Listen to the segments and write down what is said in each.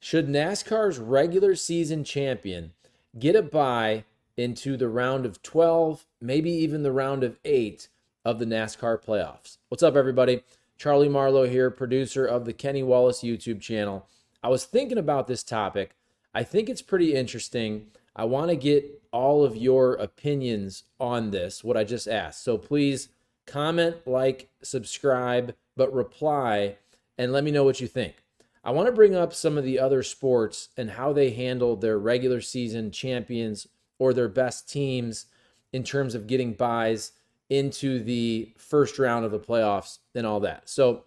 Should NASCAR's regular season champion get a bye into the round of 12, maybe even the round of 8 of the NASCAR playoffs? What's up, everybody? Charlie Marlowe here, producer of the Kenny Wallace YouTube channel. I was thinking about this topic. I think it's pretty interesting. I want to get all of your opinions on this, what I just asked. So please comment, like, subscribe, but reply and let me know what you think. I want to bring up some of the other sports and how they handled their regular season champions or their best teams in terms of getting buys into the first round of the playoffs and all that. So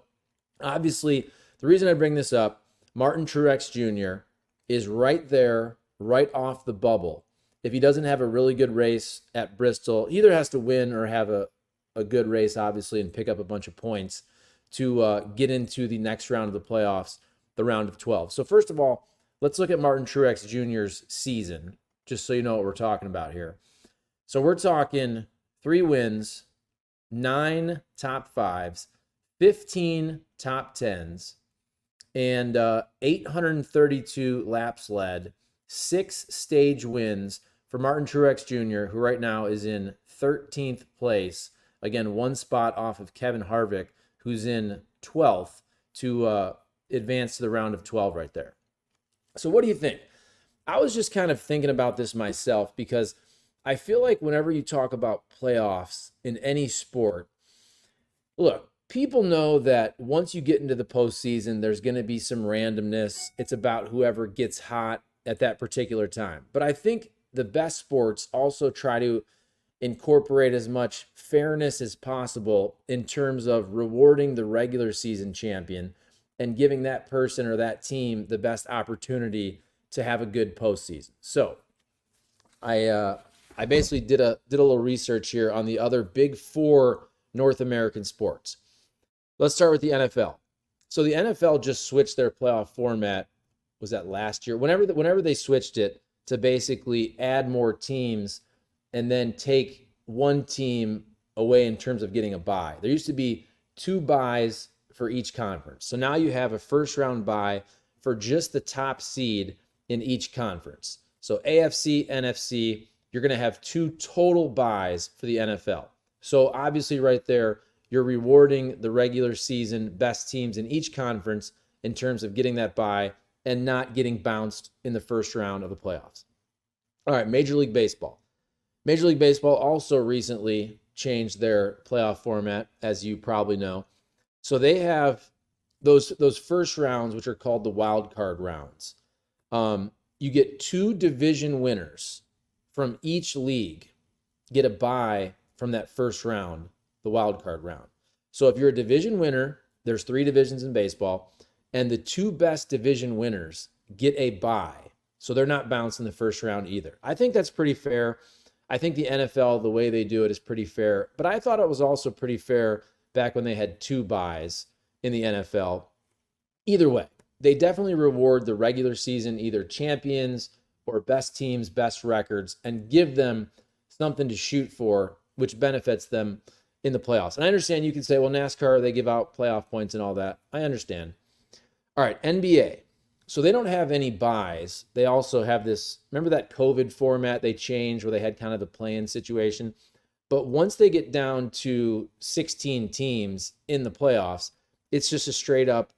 obviously, the reason I bring this up, Martin Truex Jr. is right there, right off the bubble. If he doesn't have a really good race at Bristol, he either has to win or have a good race, obviously, and pick up a bunch of points to get into the next round of the playoffs, the round of 12. So first of all, let's look at Martin Truex Jr.'s season, just so you know what we're talking about here. So we're talking 3 wins, 9 top 5s, 15 top 10s, and 832 laps led, 6 stage wins for Martin Truex Jr., who right now is in 13th place. Again, 1 spot off of Kevin Harvick, who's in 12th to advance to the round of 12 right there. So what do you think? I was just kind of thinking about this myself because I feel like whenever you talk about playoffs in any sport, look, people know that once you get into the postseason, there's going to be some randomness. It's about whoever gets hot at that particular time. But I think the best sports also try to incorporate as much fairness as possible in terms of rewarding the regular season champion and giving that person or that team the best opportunity to have a good postseason. So I basically did a little research here on the other big 4 North American sports. Let's start with the NFL. So the NFL just switched their playoff format. Was that last year? Whenever they switched it to basically add more teams and then take one team away in terms of getting a bye. There used to be 2 byes for each conference. So now you have a first round bye for just the top seed in each conference. So AFC, NFC, you're going to have 2 total byes for the NFL. So obviously right there, you're rewarding the regular season best teams in each conference in terms of getting that bye and not getting bounced in the first round of the playoffs. All right, Major League Baseball. Major League Baseball also recently changed their playoff format, as you probably know. So they have those first rounds, which are called the wild card rounds. You get 2 division winners from each league get a bye from that first round, the wild card round. So if you're a division winner, there's 3 divisions in baseball, and the 2 best division winners get a bye. So they're not bounced in the first round either. I think that's pretty fair. I think the NFL, the way they do it is pretty fair, but I thought it was also pretty fair back when they had 2 byes in the NFL. Either way, they definitely reward the regular season, either champions or best teams, best records, and give them something to shoot for, which benefits them in the playoffs. And I understand you can say, well, NASCAR, they give out playoff points and all that. I understand. All right, NBA. So they don't have any byes. They also have this, remember that COVID format they changed where they had kind of the play-in situation? But once they get down to 16 teams in the playoffs, it's just a straight up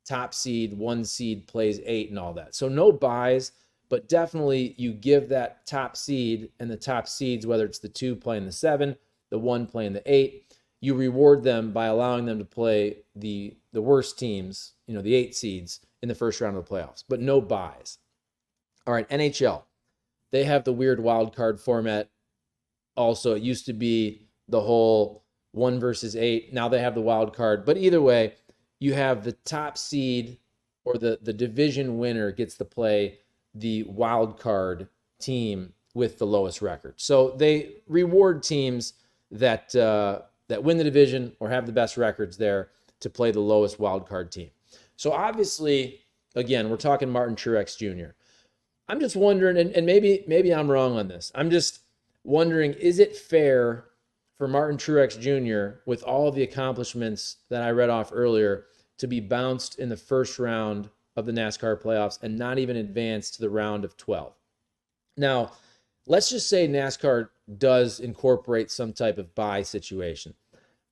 top seed, 1 seed plays 8 and all that. So no byes, but definitely you give that top seed and the top seeds, whether it's the 2 playing the 7, the 1 playing the 8, you reward them by allowing them to play the worst teams, the 8 seeds in the first round of the playoffs, but no byes. All right, NHL. They have the weird wild card format. Also, it used to be the whole 1 versus 8. Now they have the wild card. But either way, you have the top seed or the division winner gets to play the wild card team with the lowest record. So they reward teams that win the division or have the best records there to play the lowest wild card team. So obviously, again, we're talking Martin Truex Jr. I'm just wondering, and maybe I'm wrong on this. I'm just wondering, is it fair for Martin Truex Jr., with all of the accomplishments that I read off earlier, to be bounced in the first round of the NASCAR playoffs and not even advance to the round of 12. Now, let's just say NASCAR does incorporate some type of bye situation.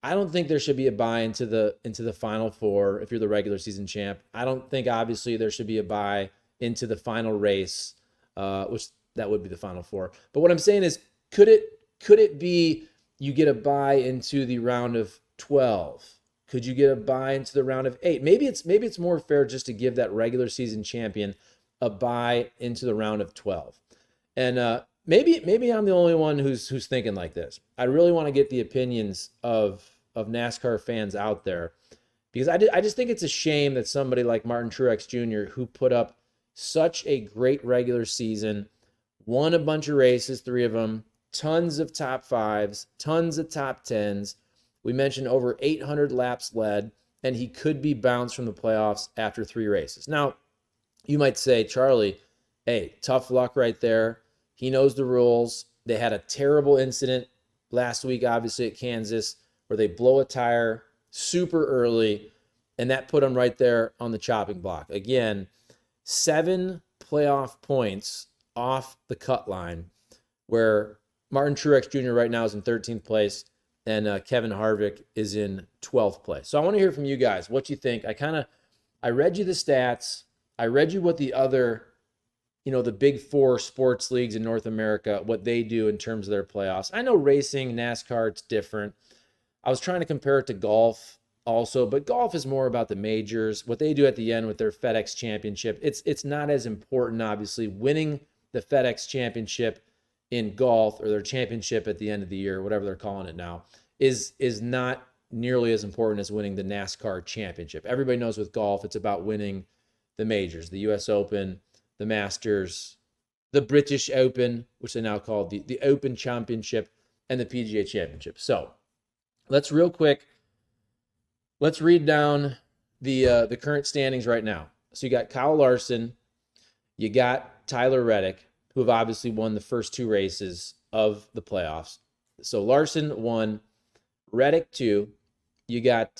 I don't think there should be a bye into the Final Four if you're the regular season champ. I don't think, obviously, there should be a bye into the final race, which that would be the Final Four. But what I'm saying is, could it be you get a bye into the round of 12? Could you get a bye into the round of 8? Maybe it's more fair just to give that regular season champion a bye into the round of 12. And maybe I'm the only one who's thinking like this. I really want to get the opinions of NASCAR fans out there, because I just think it's a shame that somebody like Martin Truex Jr., who put up such a great regular season, won a bunch of races, 3 of them, tons of top 5s, tons of top 10s. We mentioned over 800 laps led, and he could be bounced from the playoffs after 3 races. Now, you might say, Charlie, hey, tough luck right there. He knows the rules. They had a terrible incident last week, obviously, at Kansas, where they blow a tire super early, and that put him right there on the chopping block. Again, 7 playoff points off the cut line, where Martin Truex Jr. right now is in 13th place, and Kevin Harvick is in 12th place. So I want to hear from you guys what you think. I read you the stats. I read you what the other, the big 4 sports leagues in North America, what they do in terms of their playoffs. I know racing, NASCAR, it's different. I was trying to compare it to golf also, but golf is more about the majors, what they do at the end with their FedEx Championship. It's not as important, obviously. Winning the FedEx Championship in golf, or their championship at the end of the year, whatever they're calling it now, is not nearly as important as winning the NASCAR Championship. Everybody knows with golf, it's about winning the majors, the US Open, the Masters, the British Open, which they now call the Open Championship, and the PGA Championship. So let's read down the current standings right now. So you got Kyle Larson, you got Tyler Reddick, who have obviously won the first 2 races of the playoffs. So Larson 1, Reddick 2. You got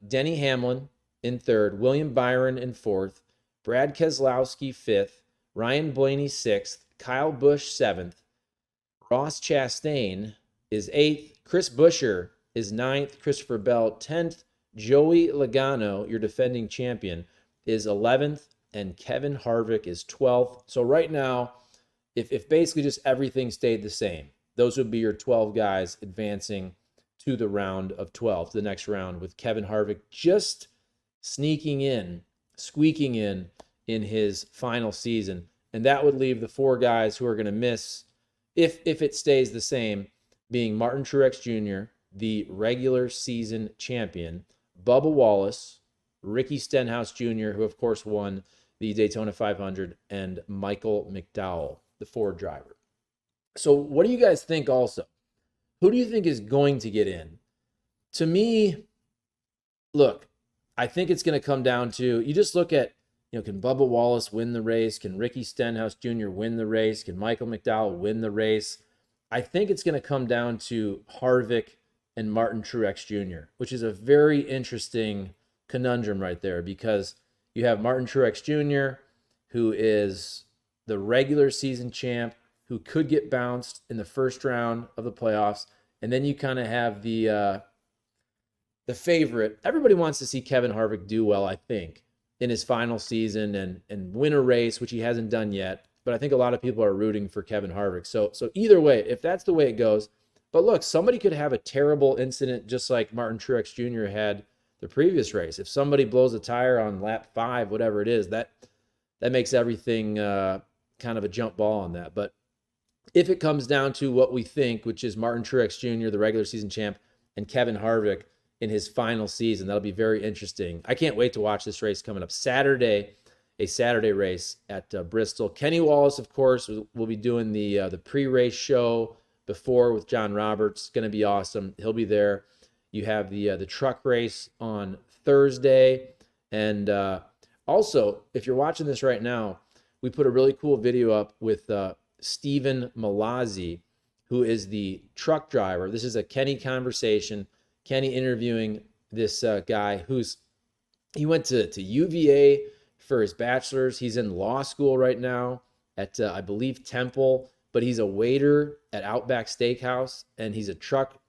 Denny Hamlin in 3rd, William Byron in 4th, Brad Keselowski 5th, Ryan Blaney 6th, Kyle Busch 7th, Ross Chastain is 8th, Chris Buescher is 9th, Christopher Bell 10th, Joey Logano, your defending champion, is 11th, and Kevin Harvick is 12th. So right now, if basically just everything stayed the same, those would be your 12 guys advancing to the round of 12, the next round, with Kevin Harvick just squeaking in his final season. And that would leave the 4 guys who are going to miss, if it stays the same, being Martin Truex Jr., the regular season champion, Bubba Wallace, Ricky Stenhouse Jr., who of course won the Daytona 500, and Michael McDowell, the Ford driver. So what do you guys think also? Who do you think is going to get in? To me, look, I think it's going to come down to, you just look at, can Bubba Wallace win the race? Can Ricky Stenhouse Jr. win the race? Can Michael McDowell win the race? I think it's going to come down to Harvick and Martin Truex Jr., which is a very interesting conundrum right there, because you have Martin Truex Jr., who is the regular season champ, who could get bounced in the first round of the playoffs. And then you kind of have the favorite. Everybody wants to see Kevin Harvick do well, I think, in his final season and win a race, which he hasn't done yet. But I think a lot of people are rooting for Kevin Harvick. So either way, if that's the way it goes. But look, somebody could have a terrible incident just like Martin Truex Jr. had the previous race. If somebody blows a tire on lap 5, whatever it is, that makes everything kind of a jump ball on that. But if it comes down to what we think, which is Martin Truex Jr., the regular season champ, and Kevin Harvick in his final season, that'll be very interesting. I can't wait to watch this race coming up Saturday, a Saturday race at Bristol. Kenny Wallace, of course, will be doing the pre-race show before with John Roberts. It's going to be awesome. He'll be there. You have the truck race on Thursday. And also, if you're watching this right now, we put a really cool video up with Stephen Malazzi, who is the truck driver. This is a Kenny conversation. Kenny interviewing this guy he went to UVA for his bachelor's. He's in law school right now at, I believe, Temple, but he's a waiter at Outback Steakhouse, and he's a truck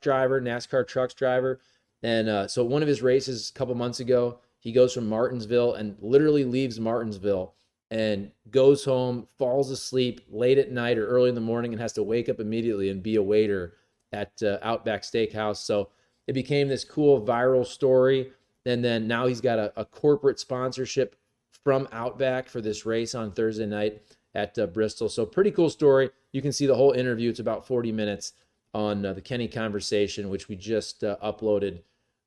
driver, NASCAR trucks driver. And so one of his races a couple months ago, he goes from Martinsville and literally leaves Martinsville and goes home, falls asleep late at night or early in the morning, and has to wake up immediately and be a waiter at Outback Steakhouse. So it became this cool viral story. And then now he's got a corporate sponsorship from Outback for this race on Thursday night at Bristol. So pretty cool story. You can see the whole interview. It's about 40 minutes on the Kenny Conversation, which we just uploaded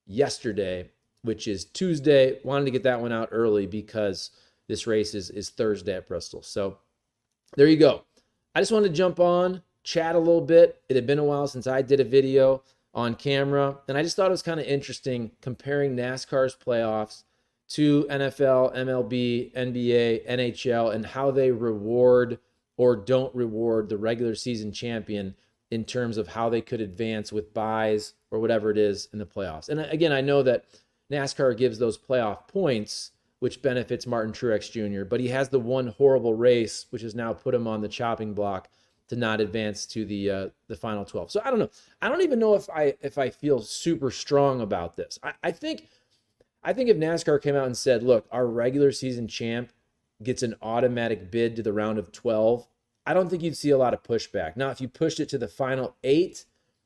yesterday, which is Tuesday. Wanted to get that one out early because this race is Thursday at Bristol. So there you go. I just wanted to jump on, chat a little bit. It had been a while since I did a video on camera, and I just thought it was kind of interesting comparing NASCAR's playoffs to NFL, MLB, NBA, NHL, and how they reward or don't reward the regular season champion in terms of how they could advance with buys or whatever it is in the playoffs. And again, I know that NASCAR gives those playoff points, which benefits Martin Truex Jr., but he has the one horrible race, which has now put him on the chopping block to not advance to the final 12. So I don't know. I don't even know if I feel super strong about this. I think if NASCAR came out and said, look, our regular season champ gets an automatic bid to the round of 12, I don't think you'd see a lot of pushback. Now, if you pushed it to the final 8,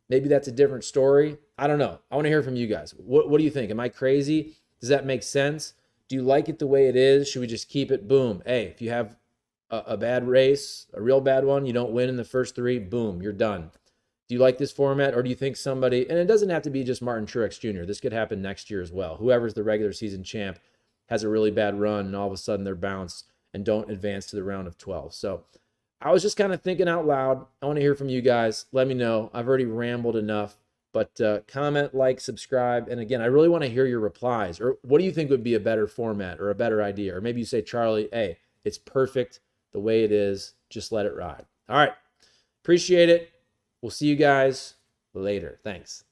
maybe that's a different story. I don't know. I want to hear from you guys. What do you think? Am I crazy? Does that make sense? Do you like it the way it is? Should we just keep it? Boom. Hey, if you have a bad race, a real bad one, you don't win in the first 3, boom, you're done. Do you like this format, or do you think somebody, and it doesn't have to be just Martin Truex Jr., this could happen next year as well. Whoever's the regular season champ has a really bad run, and all of a sudden they're bounced and don't advance to the round of 12. So I was just kind of thinking out loud. I want to hear from you guys. Let me know. I've already rambled enough, but comment, like, subscribe. And again, I really want to hear your replies. Or what do you think would be a better format or a better idea? Or maybe you say, Charlie, hey, it's perfect the way it is. Just let it ride. All right. Appreciate it. We'll see you guys later. Thanks.